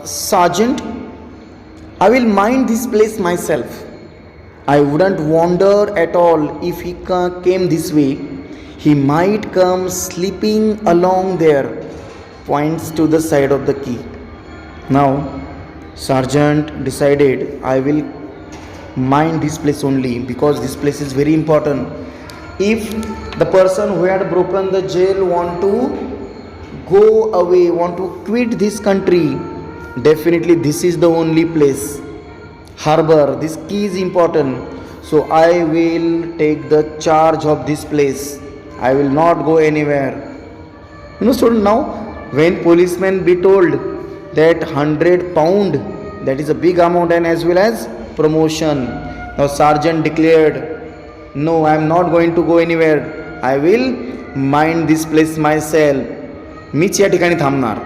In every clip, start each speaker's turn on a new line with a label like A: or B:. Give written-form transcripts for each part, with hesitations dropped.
A: Sergeant, I will mind this place myself. I wouldn't wonder at all if he came this way. He might come sleeping along there. Points to the side of the key. Now, Sergeant decided, I will mind this place only because this place is very important. If the person who had broken the jail want to go away, want to quit this country, definitely this is the only place. Harbor, this key is important. So I will take the charge of this place. I will not go anywhere. Student, now when policemen be told that £100, that is a big amount, and as well as promotion. Now sergeant declared, no, I am not going to go anywhere. I will mind this place myself. मीच या ठिकाणी थांबणार.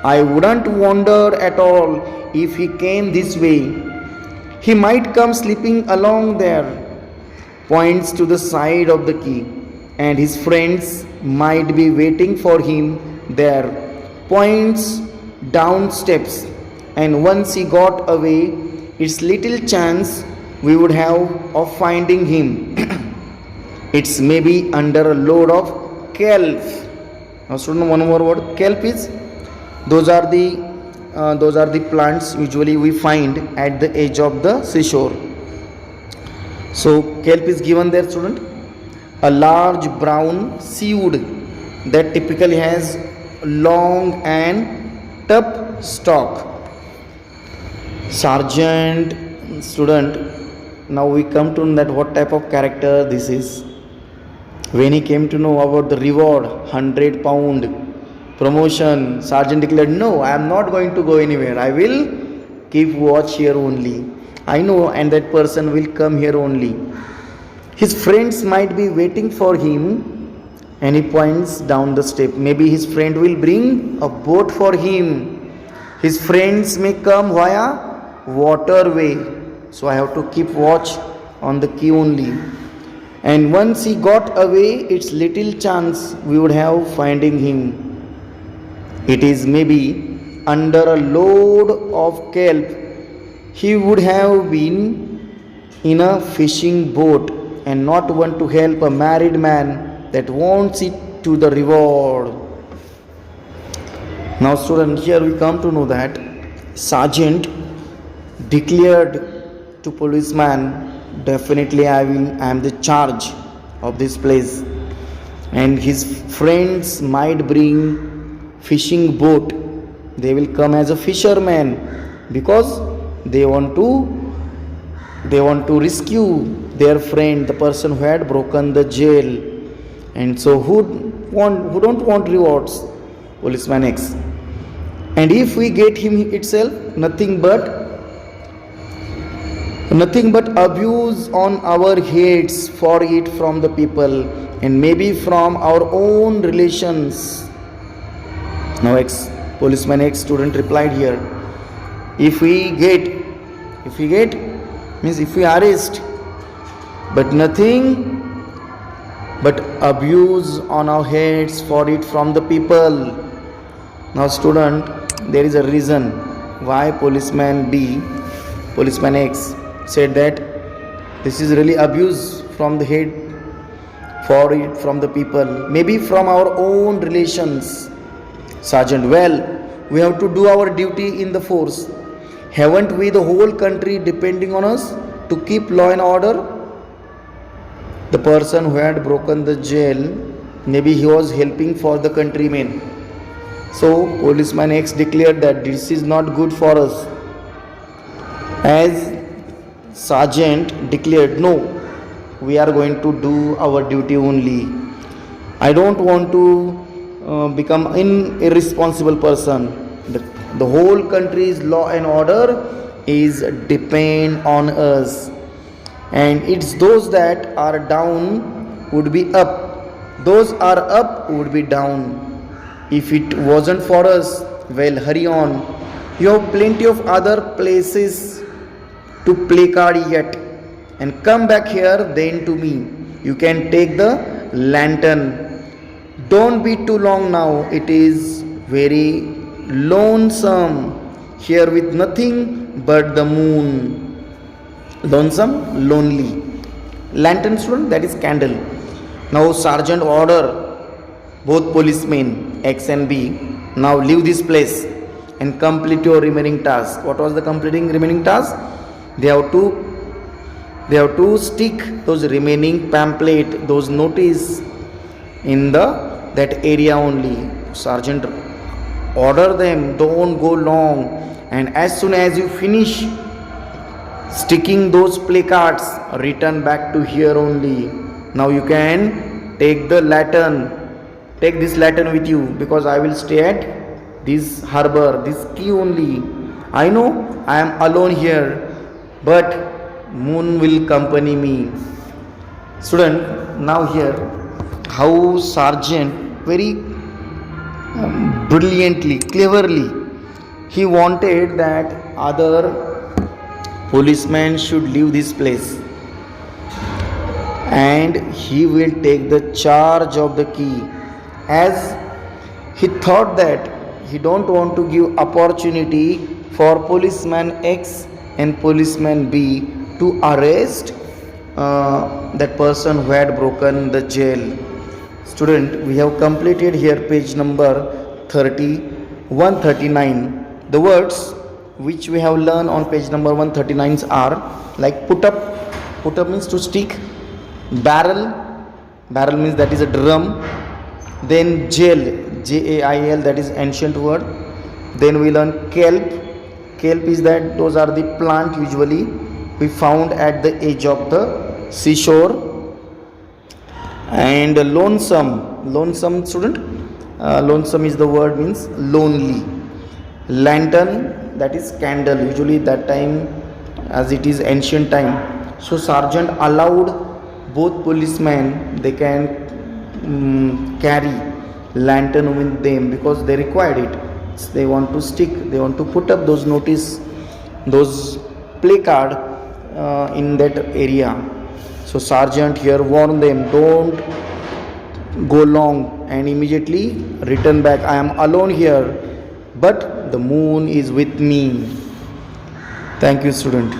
A: I wouldn't wonder at all if he came this way. He might come sleeping along there. Points to the side of the key. And his friends might be waiting for him there. Points down steps. And once he got away, it's little chance we would have of finding him. It's maybe under a load of kelp. Now student, one more word. Kelp is, those are the plants usually we find at the edge of the seashore. So kelp is given there, student. A large brown seaweed that typically has long and tough stalk. Sergeant, student, now we come to know that what type of character this is. When he came to know about the reward, £100 promotion, sergeant declared, no, I am not going to go anywhere. I will keep watch here only. I know, and that person will come here only. His friends might be waiting for him, and he points down the step. Maybe his friend will bring a boat for him. His friends may come via waterway. So I have to keep watch on the key only. And once he got away, it's little chance we would have finding him. It is maybe under a load of kelp. He would have been in a fishing boat and not want to help a married man that wants it to the reward. Now student, here we come to know that sergeant declared to policeman, definitely I am the charge of this place, and his friends might bring fishing boat. They will come as a fisherman because they want to rescue their friend, the person who had broken the jail. And so who don't want rewards? Policeman X. And if we get him itself, nothing but abuse on our heads for it from the people and maybe from our own relations. Now policeman X student replied here, if we arrest, but nothing but abuse on our heads for it from the people. Now student, there is a reason why policeman X said that this is really abuse from the head for it from the people, maybe from our own relations. Sergeant, well, we have to do our duty in the force. Haven't we the whole country depending on us to keep law and order? The person who had broken the jail, maybe he was helping for the countrymen. So policeman X declared that this is not good for us. As sergeant declared, no, we are going to do our duty only. I don't want to become an irresponsible person. The whole country's law and order is depend on us, and it's those that are down would be up, those are up would be down. If it wasn't for us, well, hurry on. You have plenty of other places to play card yet, and come back here then to me. You can take the lantern. Don't be too long now, it is very lonesome, here with nothing but the moon. Lonesome, lonely. Lantern, student, that is candle. Now sergeant order both policemen X and B, now leave this place and complete your remaining task. What was the completing remaining task? They have to stick those remaining pamphlet, those notice in that area only. Sergeant order them, don't go long, and as soon as you finish sticking those placards, return back to here only. Now you can take this lantern with you, because I will stay at this harbor, this key only. I know I am alone here, but moon will accompany me. Student, now here how sergeant very brilliantly, cleverly, he wanted that other policemen should leave this place, and he will take the charge of the key, as he thought that he don't want to give opportunity for policeman X and policeman B to arrest that person who had broken the jail. Student, we have completed here page number 139. The words which we have learned on page number 139 are like put up means to stick, barrel means that is a drum, then jail, jail, that is ancient word. Then we learn kelp is that those are the plant usually we found at the edge of the seashore. And lonesome, student, lonesome is the word means lonely. Lantern, that is candle, usually that time as it is ancient time. So sergeant allowed both policemen, they can carry lantern with them because they required it. They want to stick, they want to put up those notice, those placard in that area. So sergeant here warned them, don't go long, and immediately return back. I am alone here, but the moon is with me. Thank you, student.